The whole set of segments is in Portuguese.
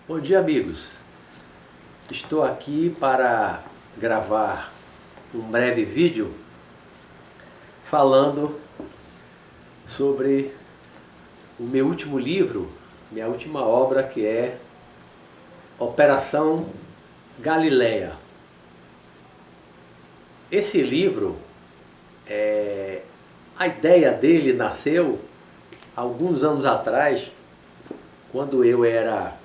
Bom dia, amigos. Estou aqui para gravar um breve vídeo falando sobre o meu último livro, minha última obra, que é Operação Galileia. Esse livro, a ideia dele nasceu alguns anos atrás, quando eu era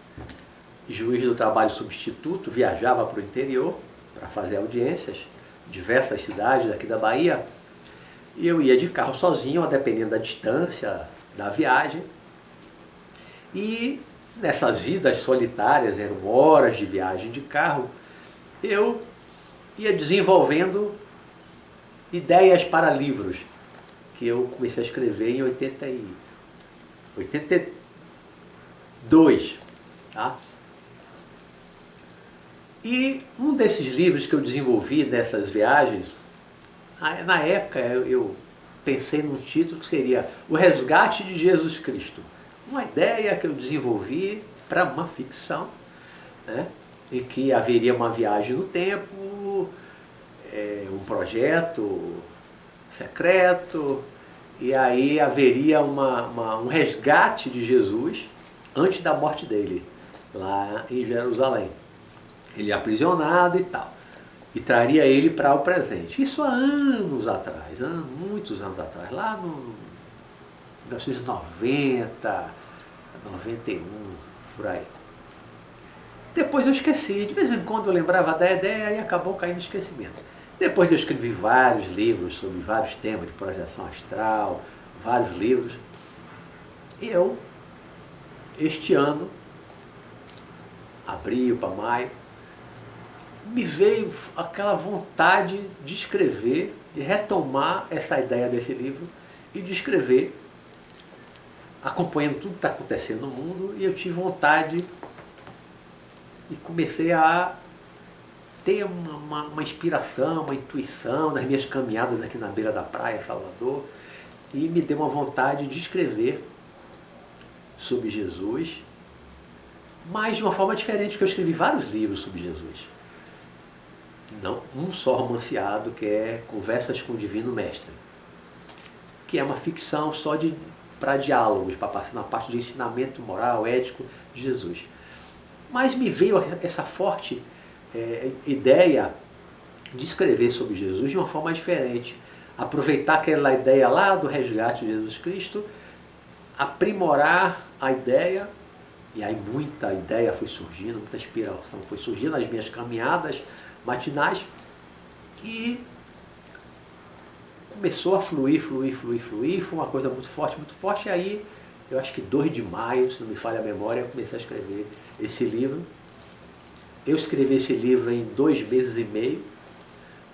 juiz do trabalho substituto, viajava para o interior para fazer audiências, diversas cidades aqui da Bahia, e eu ia de carro sozinho, dependendo da distância da viagem, e nessas idas solitárias, eram horas de viagem de carro, eu ia desenvolvendo ideias para livros, que eu comecei a escrever em 82, tá? E um desses livros que eu desenvolvi nessas viagens, na época eu pensei num título que seria O Resgate de Jesus Cristo. Uma ideia que eu desenvolvi para uma ficção, né, em que haveria uma viagem no tempo, um projeto secreto, e aí haveria um resgate de Jesus antes da morte dele, lá em Jerusalém. Ele é aprisionado e tal, e traria ele para o presente. Isso há anos atrás, muitos anos atrás, lá no 1990, 91, por aí. Depois eu esqueci, de vez em quando eu lembrava da ideia e acabou caindo no esquecimento. Depois eu escrevi vários livros sobre vários temas de projeção astral, vários livros. E eu, este ano, abril para maio, me veio aquela vontade de escrever, de retomar essa ideia desse livro e de escrever, acompanhando tudo que está acontecendo no mundo, e eu tive vontade e comecei a ter uma inspiração, uma intuição nas minhas caminhadas aqui na beira da praia, Salvador, e me deu uma vontade de escrever sobre Jesus, mas de uma forma diferente, porque eu escrevi vários livros sobre Jesus. Não, um só romanceado, que é Conversas com o Divino Mestre, que é uma ficção só para diálogos, para passar na parte de ensinamento moral, ético de Jesus. Mas me veio essa forte ideia de escrever sobre Jesus de uma forma diferente, aproveitar aquela ideia lá do resgate de Jesus Cristo, aprimorar a ideia, e aí muita ideia foi surgindo, muita inspiração foi surgindo nas minhas caminhadas matinais, e começou a fluir, foi uma coisa muito forte, e aí, eu acho que 2 de maio, se não me falha a memória, eu comecei a escrever esse livro. Eu escrevi esse livro em 2 meses e meio,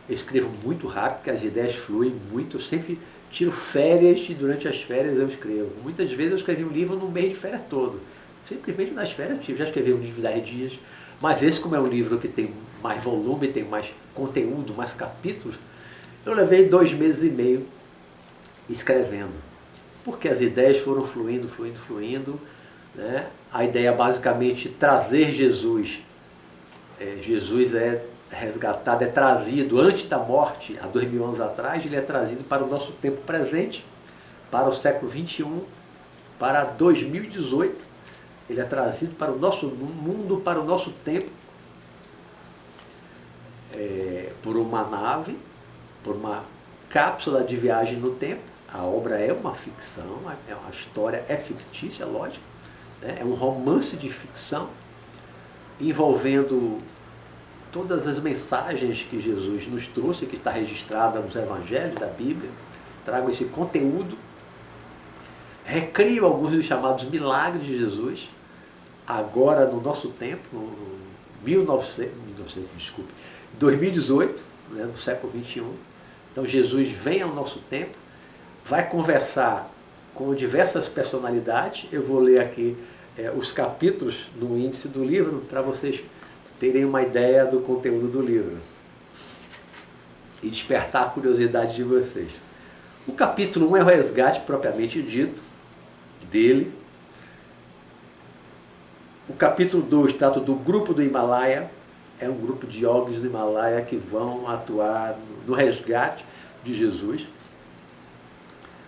eu escrevo muito rápido, porque as ideias fluem muito, eu sempre tiro férias, e durante as férias eu escrevo. Muitas vezes eu escrevi um livro no mês de férias todo, simplesmente nas férias eu já escrevi um livro de 10 dias, mas esse, como é um livro que tem mais volume, tem mais conteúdo, mais capítulos, eu levei 2 meses e meio escrevendo, porque as ideias foram fluindo, né? A ideia basicamente trazer Jesus. Jesus é resgatado, é trazido antes da morte, há 2000 anos atrás, ele é trazido para o nosso tempo presente, para o século XXI, para 2018, ele é trazido para o nosso mundo, para o nosso tempo, por uma nave, por uma cápsula de viagem no tempo. A obra é uma ficção, a história é fictícia, lógico, né? É um romance de ficção, envolvendo todas as mensagens que Jesus nos trouxe, que está registrada nos evangelhos da Bíblia. Trago esse conteúdo, recrio alguns dos chamados milagres de Jesus, agora no nosso tempo, no 2018, né, no século XXI. Então Jesus vem ao nosso tempo, vai conversar com diversas personalidades. Eu vou ler aqui os capítulos no índice do livro, para vocês terem uma ideia do conteúdo do livro e despertar a curiosidade de vocês. O capítulo 1 é o resgate propriamente dito dele, O capítulo 2 trata do grupo do Himalaia, é um grupo de yogis do Himalaia que vão atuar no resgate de Jesus.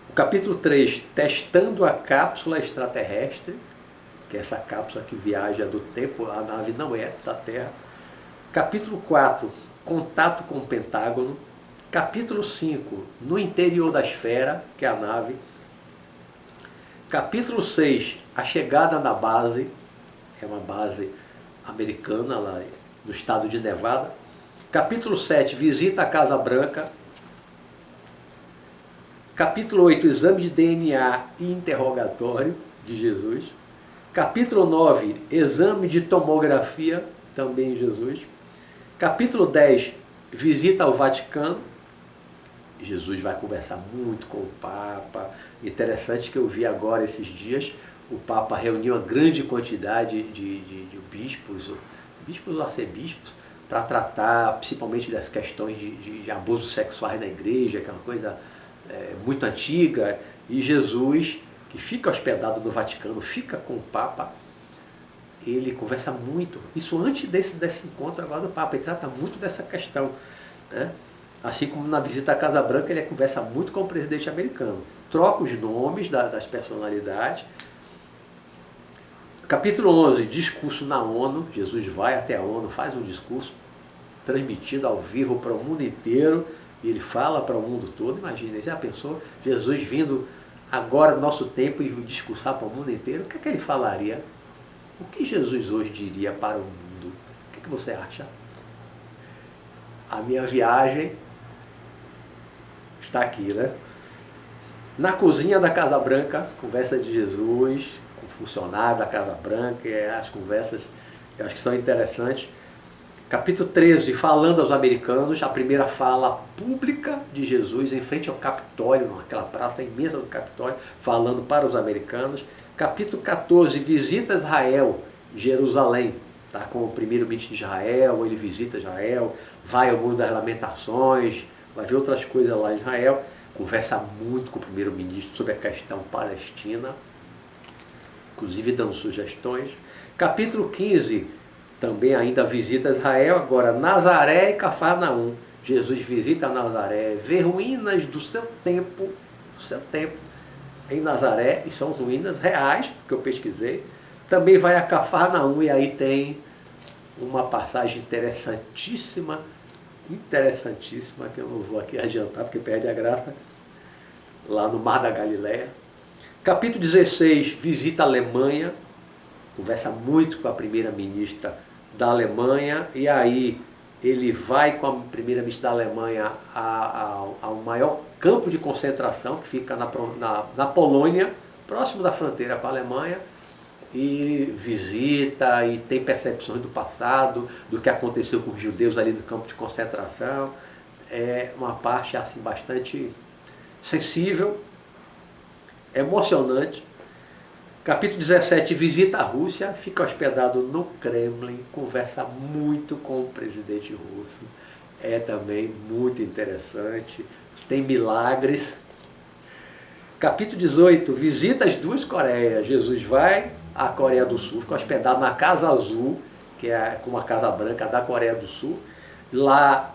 O capítulo 3, testando a cápsula extraterrestre, que é essa cápsula que viaja do tempo, a nave não é da Terra. Capítulo 4, contato com o Pentágono. Capítulo 5, no interior da esfera, que é a nave. Capítulo 6, a chegada na base, é uma base americana lá no estado de Nevada. Capítulo 7, visita a Casa Branca. Capítulo 8, exame de DNA e interrogatório de Jesus. Capítulo 9, exame de tomografia, também de Jesus. Capítulo 10, visita ao Vaticano. Jesus vai conversar muito com o Papa. Interessante que eu vi agora esses dias, o Papa reuniu uma grande quantidade de bispos ou arcebispos, para tratar principalmente das questões de abusos sexuais na igreja, que é uma coisa muito antiga, e Jesus, que fica hospedado no Vaticano, fica com o Papa, ele conversa muito, isso antes desse encontro agora do Papa, ele trata muito dessa questão, né? Assim como na visita à Casa Branca, ele conversa muito com o presidente americano, troca os nomes das personalidades. Capítulo 11, discurso na ONU, Jesus vai até a ONU, faz um discurso transmitido ao vivo para o mundo inteiro, e ele fala para o mundo todo. Imagina, já pensou Jesus vindo agora no nosso tempo e discursar para o mundo inteiro? O que é que ele falaria? O que Jesus hoje diria para o mundo? O que você acha? A minha viagem está aqui, né? Na cozinha da Casa Branca, conversa de Jesus com funcionário da Casa Branca, as conversas eu acho que são interessantes. Capítulo 13, falando aos americanos, a primeira fala pública de Jesus em frente ao Capitólio, naquela praça imensa do Capitólio, falando para os americanos. Capítulo 14, visita Israel, Jerusalém, tá? Com o primeiro-ministro de Israel, ele visita Israel, vai ao Muro das Lamentações, vai ver outras coisas lá em Israel, conversa muito com o primeiro-ministro sobre a questão palestina, inclusive dando sugestões. Capítulo 15, também ainda visita Israel, agora Nazaré e Cafarnaum. Jesus visita Nazaré, vê ruínas do seu tempo em Nazaré, e são ruínas reais, que eu pesquisei. Também vai a Cafarnaum, e aí tem uma passagem interessantíssima, que eu não vou aqui adiantar, porque perde a graça, lá no Mar da Galileia. Capítulo 16, visita a Alemanha, conversa muito com a primeira-ministra da Alemanha, e aí ele vai com a primeira-ministra da Alemanha ao maior campo de concentração, que fica na Polônia, próximo da fronteira com a Alemanha, e visita e tem percepções do passado, do que aconteceu com os judeus ali no campo de concentração. É uma parte assim bastante sensível, emocionante. Capítulo 17, visita a Rússia, fica hospedado no Kremlin, conversa muito com o presidente russo. É também muito interessante, tem milagres. Capítulo 18, visita as duas Coreias. Jesus vai à Coreia do Sul, fica hospedado na Casa Azul, que é como a Casa Branca da Coreia do Sul. Lá,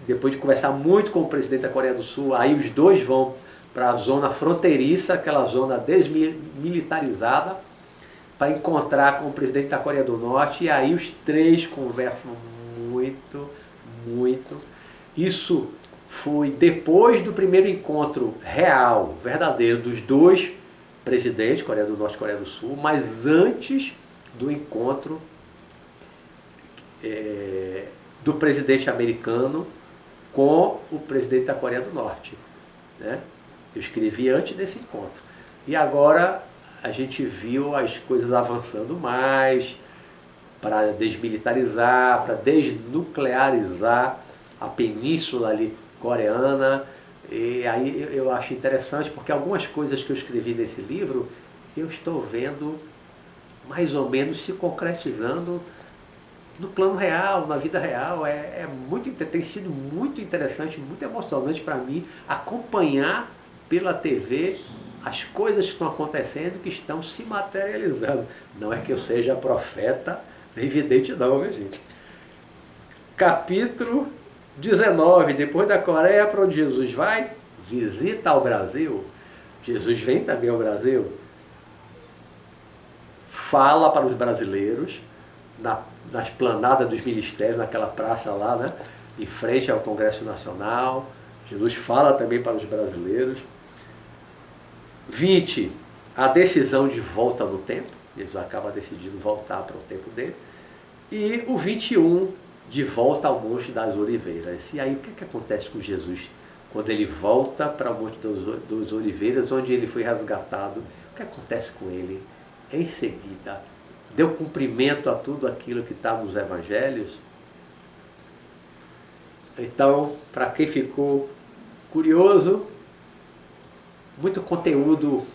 depois de conversar muito com o presidente da Coreia do Sul, aí os dois vão para a zona fronteiriça, aquela zona desmilitarizada, para encontrar com o presidente da Coreia do Norte, e aí os três conversam muito. Isso foi depois do primeiro encontro real, verdadeiro, dos dois presidentes, Coreia do Norte e Coreia do Sul, mas antes do encontro do presidente americano com o presidente da Coreia do Norte, né? Eu escrevi antes desse encontro. E agora a gente viu as coisas avançando mais para desmilitarizar, para desnuclearizar a península ali coreana. E aí eu acho interessante, porque algumas coisas que eu escrevi nesse livro, eu estou vendo mais ou menos se concretizando no plano real, na vida real. Tem sido muito interessante, muito emocionante para mim acompanhar pela TV as coisas que estão acontecendo, que estão se materializando. Não é que eu seja profeta, nem vidente não, minha gente. Capítulo 19, depois da Coreia, para onde Jesus vai, visita ao Brasil. Jesus vem também ao Brasil. Fala para os brasileiros, na esplanada dos ministérios, naquela praça lá, né, em frente ao Congresso Nacional. Jesus fala também para os brasileiros. 20, a decisão de volta no tempo. Jesus acaba decidindo voltar para o tempo dele. E o 21, de volta ao Monte das Oliveiras. E aí o que acontece com Jesus quando ele volta para o Monte das Oliveiras, onde ele foi resgatado? O que acontece com ele em seguida? Deu cumprimento a tudo aquilo que está nos evangelhos? Então, para quem ficou curioso, muito conteúdo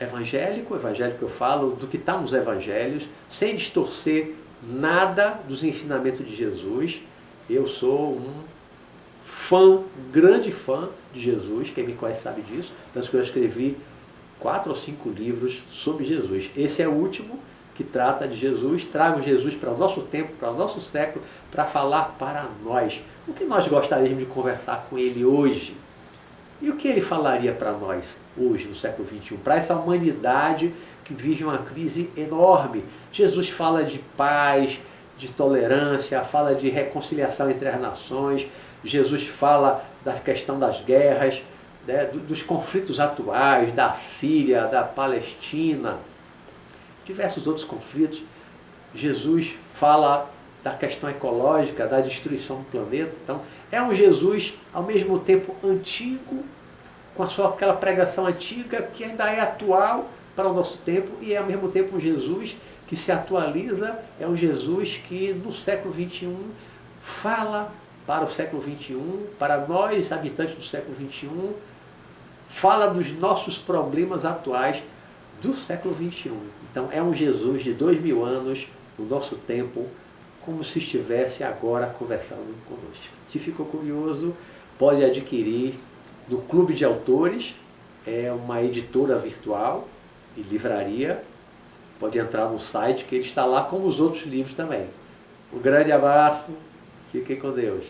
evangélico eu falo do que está nos evangelhos, sem distorcer nada dos ensinamentos de Jesus. Eu sou um grande fã de Jesus, quem me conhece sabe disso, tanto que eu escrevi 4 ou 5 livros sobre Jesus. Esse é o último, que trata de Jesus. Trago Jesus para o nosso tempo, para o nosso século, para falar para nós. O que nós gostaríamos de conversar com ele hoje? E o que ele falaria para nós hoje, no século XXI? Para essa humanidade que vive uma crise enorme. Jesus fala de paz, de tolerância, fala de reconciliação entre as nações. Jesus fala da questão das guerras, né, dos conflitos atuais, da Síria, da Palestina, diversos outros conflitos. Jesus fala da questão ecológica, da destruição do planeta. Então, é um Jesus, ao mesmo tempo, antigo, com aquela pregação antiga, que ainda é atual para o nosso tempo, e é, ao mesmo tempo, um Jesus que se atualiza, é um Jesus que, no século XXI, fala para o século XXI, para nós, habitantes do século XXI, fala dos nossos problemas atuais do século XXI. Então, é um Jesus de 2000 anos, no nosso tempo, como se estivesse agora conversando conosco. Se ficou curioso, pode adquirir no Clube de Autores, é uma editora virtual e livraria. Pode entrar no site, que ele está lá, como os outros livros também. Um grande abraço, fiquem com Deus.